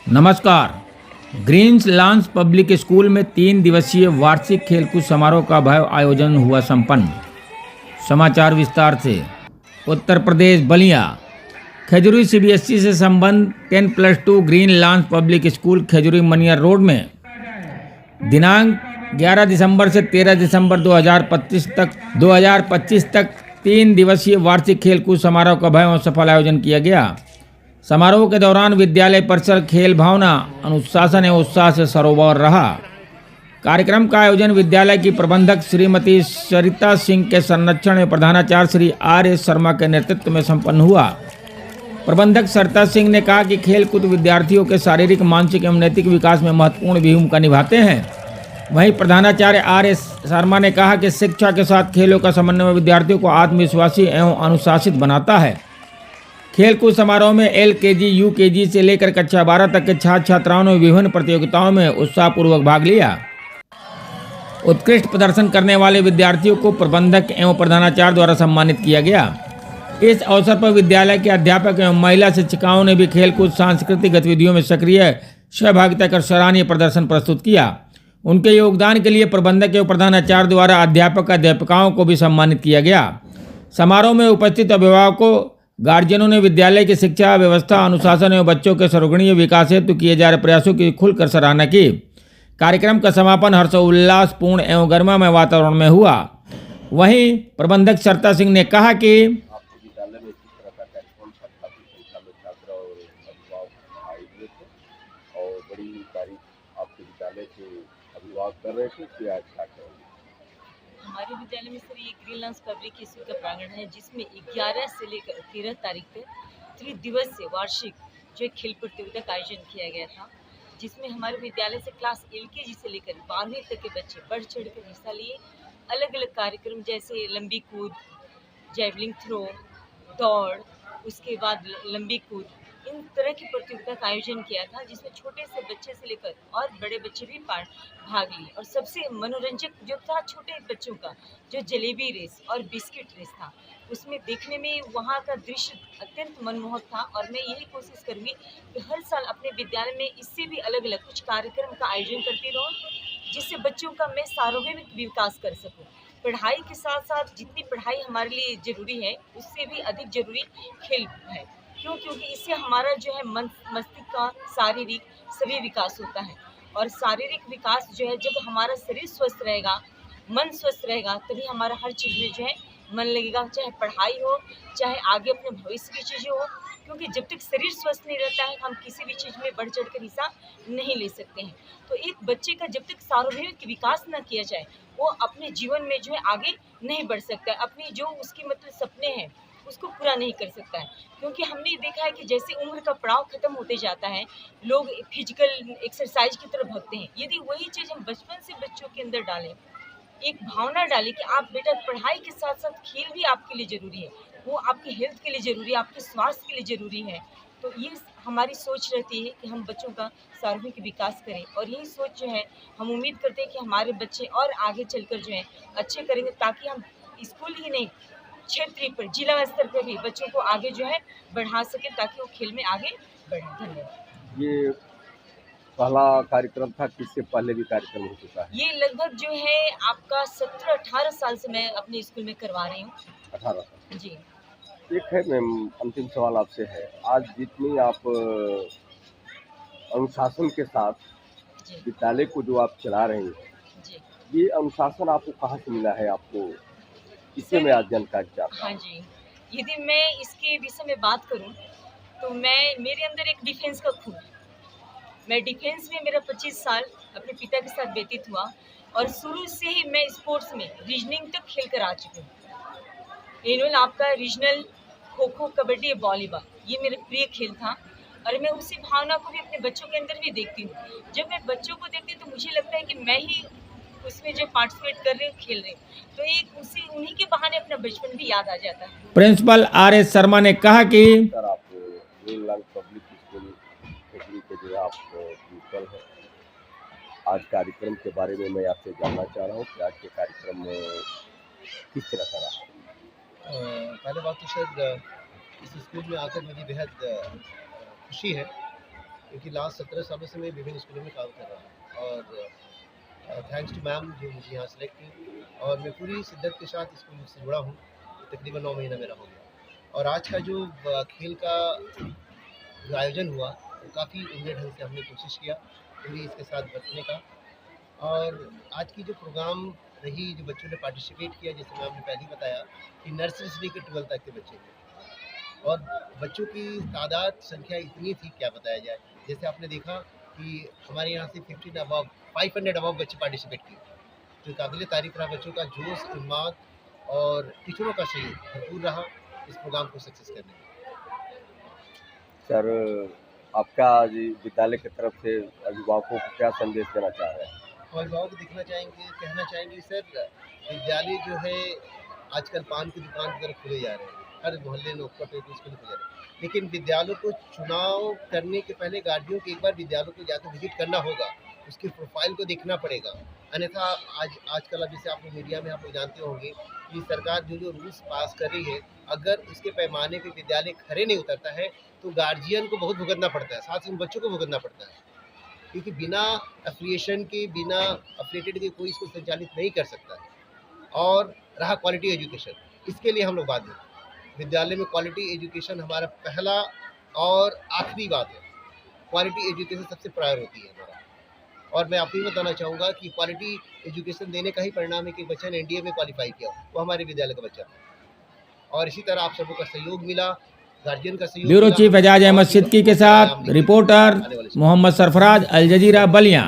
नमस्कार। Green's loans public school में 3 दिवसीय वार्षिक खेलकूद समारोह का भव्य आयोजन हुआ संपन्न। समाचार विस्तार से। उत्तर प्रदेश बलिया खजूरी सीबीएसई से संबंध 10+2 ग्रीन लॉन्स पब्लिक स्कूल खजूरी मनियर रोड में दिनांक 11 दिसंबर से 13 दिसंबर 2025 तक 3 दिवसीय वार्षिक खेलकूद समारोह का भव्य और सफल आयोजन किया गया। समारोह के दौरान विद्यालय परिसर खेल भावना, अनुशासन एवं उत्साह से सरोवर रहा। कार्यक्रम का आयोजन विद्यालय की प्रबंधक श्रीमती सरिता सिंह के संरक्षण में प्रधानाचार्य श्री आर.एस. शर्मा के नेतृत्व में संपन्न हुआ। प्रबंधक सरिता सिंह ने कहा कि खेलकूद विद्यार्थियों के शारीरिक, मानसिक एवं नैतिक विकास में महत्वपूर्ण भूमिका निभाते हैं। वहीं प्रधानाचार्य आर.एस. शर्मा ने कहा कि शिक्षा के साथ खेलों का समन्वय विद्यार्थियों को आत्मविश्वासी एवं अनुशासित बनाता है। खेलकूद समारोह में एलकेजी, यूकेजी से लेकर कक्षा 12 तक के छात्र छात्राओं ने विभिन्न प्रतियोगिताओं में उत्साहपूर्वक भाग लिया। उत्कृष्ट प्रदर्शन करने वाले विद्यार्थियों को प्रबंधक एवं प्रधानाचार्य द्वारा सम्मानित किया गया। इस अवसर पर विद्यालय के अध्यापक एवं महिला शिक्षिकाओं ने भी खेलकूद सांस्कृतिक गतिविधियों में सक्रिय सहभागिता कर सराहनीय प्रदर्शन प्रस्तुत किया। उनके योगदान के लिए प्रबंधक एवं प्रधानाचार्य द्वारा अध्यापक अध्यापिकाओं को भी सम्मानित किया गया। समारोह में उपस्थित अभिभावकों, गार्जियनों ने विद्यालय की शिक्षा व्यवस्था, अनुशासन एवं बच्चों के सर्वगुणीय विकास हेतु किए जा रहे प्रयासों की खुलकर सराहना की। कार्यक्रम का समापन हर्षोल्लासपूर्ण एवं गरिमामय वातावरण में हुआ। वहीं प्रबंधक सरिता सिंह ने कहा कि आपके विद्यालय में किस तरह का कार्यक्रम था, काफी संख्या में छात्र और अभिभावक आए हुए थे और बड़ी तारीफ आपके विद्यालय के अभिभावक कर रहे थे कि आज क्या करेंगे? हमारे विद्यालय में सर ये ग्रीन लॉन्स पब्लिक स्कूल का प्रांगण है, जिसमें 11 से लेकर 13 तारीख तक 3 दिवसीय वार्षिक जो खेल प्रतियोगिता का आयोजन किया गया था, जिसमें हमारे विद्यालय से क्लास एलकेजी से लेकर 12वीं तक के बच्चे बढ़ चढ़ कर हिस्सा लिए। अलग अलग कार्यक्रम जैसे लंबी कूद, जैवलिन थ्रो, दौड़, उसके बाद लंबी कूद, इन तरह की प्रतियोगिता का आयोजन किया था, जिसमें छोटे से बच्चे से लेकर और बड़े बच्चे भी भाग लिए। और सबसे मनोरंजक जो था छोटे बच्चों का जो जलेबी रेस और बिस्किट रेस था, उसमें देखने में वहाँ का दृश्य अत्यंत मनमोहक था। और मैं यही कोशिश करूँगी कि हर साल अपने विद्यालय में इससे भी अलग अलग कुछ कार्यक्रम का आयोजन करती रहूँ, जिससे बच्चों का मैं सार्वभौमिक विकास कर सकूँ। पढ़ाई के साथ साथ जितनी पढ़ाई हमारे लिए ज़रूरी है, उससे भी अधिक ज़रूरी खेल है। क्योंकि इससे हमारा जो है मस्तिष्क का शारीरिक सभी विकास होता है। और शारीरिक विकास जो है, जब हमारा शरीर स्वस्थ रहेगा, मन स्वस्थ रहेगा, तभी हमारा हर चीज़ में जो है मन लगेगा, चाहे पढ़ाई हो, चाहे आगे अपने भविष्य की चीज़ें हो। क्योंकि जब तक शरीर स्वस्थ नहीं रहता है, हम किसी भी चीज़ में बढ़ चढ़ कर हिस्सा नहीं ले सकते हैं। तो एक बच्चे का जब तक सार्वभौमिक विकास न किया जाए, वो अपने जीवन में जो है आगे नहीं बढ़ सकता है। अपनी जो उसके मतलब सपने हैं, उसको पूरा नहीं कर सकता है। क्योंकि हमने देखा है कि जैसे उम्र का पड़ाव खत्म होते जाता है, लोग फिजिकल एक्सरसाइज की तरफ भागते हैं। यदि वही चीज़ हम बचपन से बच्चों के अंदर डालें, एक भावना डालें कि आप बेटा पढ़ाई के साथ साथ खेल भी आपके लिए ज़रूरी है, वो आपकी हेल्थ के लिए ज़रूरी है, आपके स्वास्थ्य के लिए ज़रूरी है। तो ये हमारी सोच रहती है कि हम बच्चों का सार्वभौमिक विकास करें। और यही सोच जो है, हम उम्मीद करते हैं कि हमारे बच्चे और आगे चलकर जो है अच्छे करेंगे, ताकि हम स्कूल ही नहीं, क्षेत्रीय पर, जिला स्तर पर भी बच्चों को आगे जो है बढ़ा सकें, ताकि वो खेल में आगे बढ़ें। धन्यवाद। ये पहला कार्यक्रम था, किससे पहले भी कार्यक्रम हो चुका है? ये लगभग जो है आपका 17-18 साल से मैं अपने स्कूल में करवा रही हूँ। 18 साल। जी एक है मैम, अंतिम सवाल आपसे है, आज जितनी आप अनुशासन के साथ जी विद्यालय को जो आप चला रहे हैं, जी ये अनुशासन आपको कहाँ से मिला है? आपको इससे मैं आज जानकारी चाहता हाँ हूँ। जी। यदि मैं इसके विषय में बात करूं, तो मेरे अंदर एक डिफेंस का खून है। मैं डिफेंस में मेरा 25 साल अपने पिता के साथ व्यतीत हुआ। और शुरू से ही मैं स्पोर्ट्स में रीजनिंग तक खेल कर आ चुकी हूँ। एनुअल आपका रीजनल खो खो, कबड्डी, वॉलीबॉल, ये मेरा प्रिय खेल था। और मैं उसी भावना को भी अपने बच्चों के अंदर भी देखती हूँ। जब मैं बच्चों को देखती हूँ तो मुझे लगता है कि मैं ही उसमें जो पार्टिसिपेट कर रही हूँ, खेल रही हूँ, तो एक उन्हीं के बहाने अपना बचपन भी याद आ जाता है। Principal RS. शर्मा ने कहा कि सर, आप ग्रीन लॉन्स पब्लिक स्कूल खजूरी के जो आप प्रिंसिपल हैं, आज कार्यक्रम के बारे में मैं आपसे जानना चाह रहा हूँ कि आज के कार्यक्रम में किस तरह का रहा? पहले बात तो शायद इस स्कूल में आकर मुझे बेहद खुशी है क्योंकि लास्ट 17 सालों से मैं विभिन्न स्कूलों में काम कर रहा हूँ और थैंक्स टू मैम जो मुझे यहाँ सेलेक्ट की और मैं पूरी शिद्दत के साथ स्कूल से जुड़ा हूँ। तकरीबन 9 महीना मेरा हो गया और आज का जो खेल का जो आयोजन हुआ वो काफ़ी उम्दा ढंग से हमने कोशिश किया पूरी इसके साथ बरतने का। और आज की जो प्रोग्राम रही जो बच्चों ने पार्टिसिपेट किया, जैसे मैम ने पहले ही बताया कि नर्सरी से लेकर 12 तक के बच्चे थे और बच्चों की तादाद संख्या इतनी थी क्या बताया जाए। जैसे आपने देखा कि हमारे यहाँ से 15 अबव 500 अबव बच्चे पार्टिसिपेट किए, तो काबिल तारीफ रहा बच्चों का जोश, हिम्मत और टीचरों का सहयोग भरपूर रहा इस प्रोग्राम को सक्सेस करने में। सर, आपका आज विद्यालय की तरफ से अभिभावकों को क्या संदेश देना चाह रहे हैं? अभिभावक कहना चाहेंगे सर, विद्यालय जो है आजकल पान की दुकान की तरफ खुले जा रहे हैं, हर मोहल्ले नुक्कड़ पे स्कूल खुले जा रहे हैं, लेकिन विद्यालयों को चुनाव करने के पहले गार्जियन को एक बार विद्यालयों को जाकर विजिट करना होगा, उसकी प्रोफाइल को देखना पड़ेगा। अन्यथा आजकल अब जैसे आप लोग मीडिया में आप लोग जानते होंगे कि सरकार जो रूल्स पास कर रही है, अगर उसके पैमाने पे विद्यालय खरे नहीं उतरता है तो गार्जियन को बहुत भुगतना पड़ता है, साथ ही उन बच्चों को भुगतना पड़ता है, क्योंकि बिना एफिलिएशन के, बिना एफिलिएटेड के कोई इसको संचालित नहीं कर सकता है। और रहा क्वालिटी एजुकेशन, इसके लिए हम लोग बाद में विद्यालय में क्वालिटी एजुकेशन हमारा पहला और आखिरी बात है। क्वालिटी एजुकेशन सबसे प्रायर होती है हमारा, और मैं आपको ये बताना चाहूँगा कि क्वालिटी एजुकेशन देने का ही परिणाम है कि बच्चे ने एनडीए में क्वालिफाई किया, वो हमारे विद्यालय का बच्चा है। और इसी तरह आप सबों का सहयोग मिला, गार्जियन का सहयोग ब्यूरो मिला। चीफ एजाज अहमद सिद्दीकी के साथ रिपोर्टर मोहम्मद सरफराज, अल जजीरा बलिया।